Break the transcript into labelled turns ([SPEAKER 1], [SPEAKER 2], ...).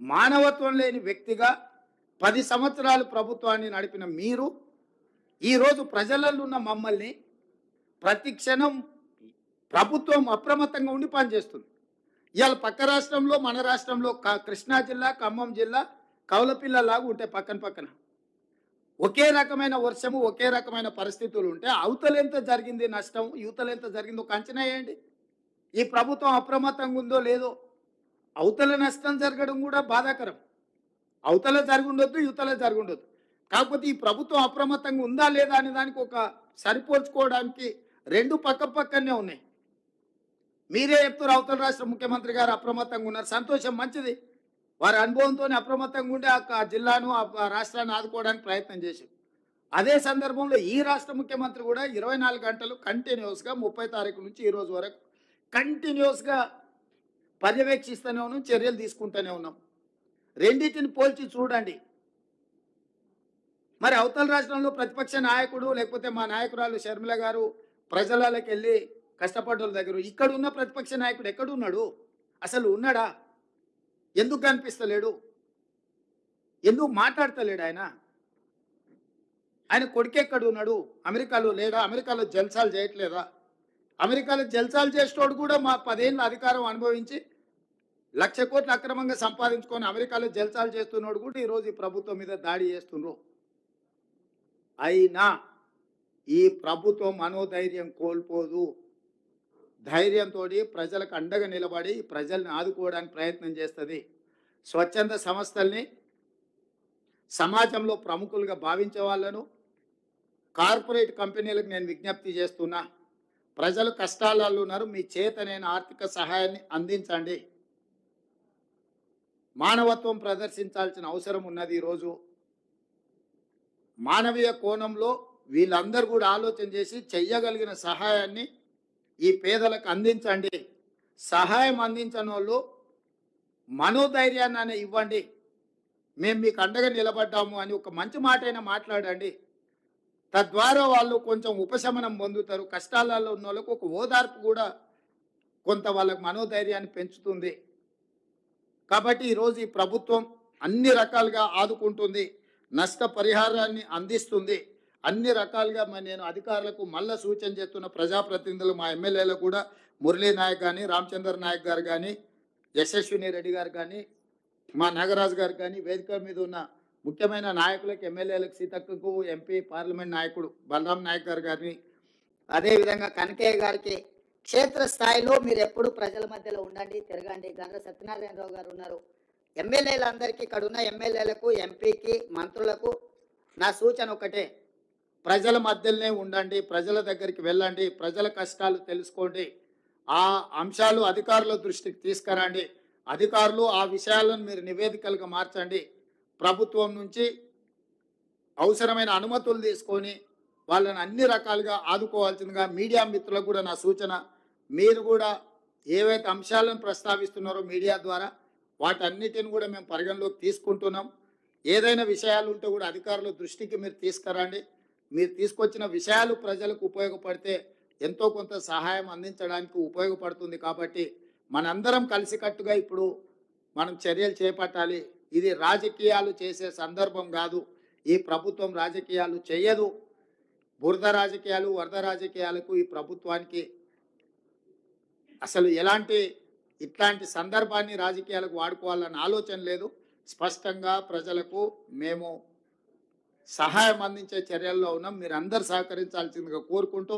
[SPEAKER 1] మానవత్వం లేని వ్యక్తిగా 10 సంవత్సరాలు ప్రభుత్వాన్ని నడిపిన మీరు ఈరోజు ప్రజలలో ఉన్న మమ్మల్ని ప్రతి క్షణం ప్రభుత్వం అప్రమత్తంగా ఉండి పనిచేస్తుంది. ఇవాళ పక్క రాష్ట్రంలో మన రాష్ట్రంలో కృష్ణా జిల్లా, ఖమ్మం జిల్లా కౌలపిల్లలాగా ఉంటాయి పక్కన పక్కన. ఒకే రకమైన వర్షము, ఒకే రకమైన పరిస్థితులు ఉంటే అవతల ఎంత జరిగింది నష్టం, యువతల ఎంత జరిగిందో ఒక అంచనా వేయండి. ఈ ప్రభుత్వం అప్రమత్తంగా ఉందో లేదో. అవతల నష్టం జరగడం కూడా బాధాకరం. అవతల జరుగుండొద్దు, యువతల జరుగుండొద్దు. కాకపోతే ఈ ప్రభుత్వం అప్రమత్తంగా ఉందా లేదా అనే దానికి ఒక సరిపోల్చుకోవడానికి రెండు పక్క పక్కనే ఉన్నాయి. మీరే చెప్తారు అవతల రాష్ట్ర ముఖ్యమంత్రి గారు అప్రమత్తంగా ఉన్నారు, సంతోషం, మంచిది. వారి అనుభవంతో అప్రమత్తంగా ఉండి ఆ జిల్లాను ఆ రాష్ట్రాన్ని ఆదుకోవడానికి ప్రయత్నం చేశారు. అదే సందర్భంలో ఈ రాష్ట్ర ముఖ్యమంత్రి కూడా 24 గంటలు కంటిన్యూస్గా 30 తారీఖు నుంచి ఈ రోజు వరకు కంటిన్యూస్గా పర్యవేక్షిస్తూనే ఉన్నాం, చర్యలు తీసుకుంటూనే ఉన్నాం. రెండింటిని పోల్చి చూడండి. మరి అవతల రాష్ట్రంలో ప్రతిపక్ష నాయకుడు లేకపోతే మా నాయకురాలు షర్మిల గారు ప్రజలకి వెళ్ళి కష్టపడ్డోళ్ళ దగ్గర, ఇక్కడ ఉన్న ప్రతిపక్ష నాయకుడు ఎక్కడున్నాడు? అసలు ఉన్నాడా? ఎందుకు కనిపిస్తలేడు? ఎందుకు మాట్లాడతలేడు? ఆయన కొడుకు ఎక్కడ ఉన్నాడు? అమెరికాలో లేడా? అమెరికాలో జల్సాలు చేయట్లేదా? అమెరికాలో జల్సాలు చేసేటోడు కూడా మా 10 ఏళ్ళ అధికారం అనుభవించి 1,00,000 కోట్లు అక్రమంగా సంపాదించుకొని అమెరికాలో జల్సాలు చేస్తున్నాడు కూడా ఈరోజు ఈ ప్రభుత్వం మీద దాడి చేస్తున్నారు. అయినా ఈ ప్రభుత్వం మనోధైర్యం కోల్పోదు. ధైర్యంతో ప్రజలకు అండగా నిలబడి ప్రజల్ని ఆదుకోవడానికి ప్రయత్నం చేస్తుంది. స్వచ్ఛంద సంస్థల్ని సమాజంలో ప్రముఖులుగా భావించే వాళ్ళను, కార్పొరేట్ కంపెనీలకు నేను విజ్ఞప్తి చేస్తున్నా, ప్రజలు కష్టాలలో ఉన్నారు, మీ చేతనైన ఆర్థిక సహాయాన్ని అందించండి. మానవత్వం ప్రదర్శించాల్సిన అవసరం ఉన్నది. ఈరోజు మానవీయ కోణంలో వీళ్ళందరూ కూడా ఆలోచన చేసి చెయ్యగలిగిన సహాయాన్ని ఈ పేదలకు అందించండి. సహాయం అందించని వాళ్ళు మనోధైర్యాన్ని ఇవ్వండి. మేము మీకు అండగా నిలబడ్డాము అని ఒక మంచి మాట అయినా మాట్లాడండి. తద్వారా వాళ్ళు కొంచెం ఉపశమనం పొందుతారు. కష్టాలలో ఉన్న వాళ్ళకు ఒక ఓదార్పు కూడా కొంత వాళ్ళకు మనోధైర్యాన్ని పెంచుతుంది. కాబట్టి ఈరోజు ఈ ప్రభుత్వం అన్ని రకాలుగా ఆదుకుంటుంది, నష్టపరిహారాన్ని అందిస్తుంది. అన్ని రకాలుగా నేను అధికారులకు మళ్ళా సూచన చేస్తున్న ప్రజాప్రతినిధులు, మా ఎమ్మెల్యేలకు కూడా, మురళీ నాయక్ కానీ, రామచంద్ర నాయక్ గారు కానీ, యశస్విని రెడ్డి గారు కానీ, మా నాగరాజు గారు కానీ, వేదిక మీద ఉన్న ముఖ్యమైన నాయకులకు, ఎమ్మెల్యేలకు, సీతక్కకు, ఎంపీ పార్లమెంట్ నాయకుడు బలరాం నాయక్ గారు కానీ,
[SPEAKER 2] అదేవిధంగా కనకయ్య గారికి క్షేత్రస్థాయిలో మీరు ఎప్పుడు ప్రజల మధ్యలో ఉండండి, తిరగండి. గండ్ర సత్యనారాయణరావు గారు ఉన్నారు. ఎమ్మెల్యేలందరికీ, ఇక్కడ ఉన్న ఎమ్మెల్యేలకు, ఎంపీకి, మంత్రులకు నా సూచన ఒకటే,
[SPEAKER 1] ప్రజల మధ్యలోనే ఉండండి, ప్రజల దగ్గరికి వెళ్ళండి, ప్రజల కష్టాలు తెలుసుకోండి. ఆ అంశాలు అధికారుల దృష్టికి తీసుకురండి. అధికారులు ఆ విషయాలను మీరు నివేదికలుగా మార్చండి. ప్రభుత్వం నుంచి అవసరమైన అనుమతులు తీసుకొని వాళ్ళని అన్ని రకాలుగా ఆదుకోవాల్సిందిగా మీడియా మిత్రులకు కూడా నా సూచన. మీరు కూడా ఏవైతే అంశాలను ప్రస్తావిస్తున్నారో మీడియా ద్వారా వాటన్నిటిని కూడా మేము పరిగణలోకి తీసుకుంటున్నాం. ఏదైనా విషయాలు ఉంటే కూడా అధికారుల దృష్టికి మీరు తీసుకురండి. మీరు తీసుకొచ్చిన విషయాలు ప్రజలకు ఉపయోగపడితే ఎంతో కొంత సహాయం అందించడానికి ఉపయోగపడుతుంది. కాబట్టి మనందరం కలిసికట్టుగా ఇప్పుడు మనం చర్యలు చేపట్టాలి. ఇది రాజకీయాలు చేసే సందర్భం కాదు. ఈ ప్రభుత్వం రాజకీయాలు చేయదు. బురద రాజకీయాలు, వరద రాజకీయాలకు ఈ ప్రభుత్వానికి అసలు ఇట్లాంటి సందర్భాన్ని రాజకీయాలకు వాడుకోవాలన్న ఆలోచన లేదు. స్పష్టంగా ప్రజలకు మేము సహాయం అందించే చర్యల్లో ఉన్నాం. మీరు అందరు సహకరించాల్సిందిగా కోరుకుంటూ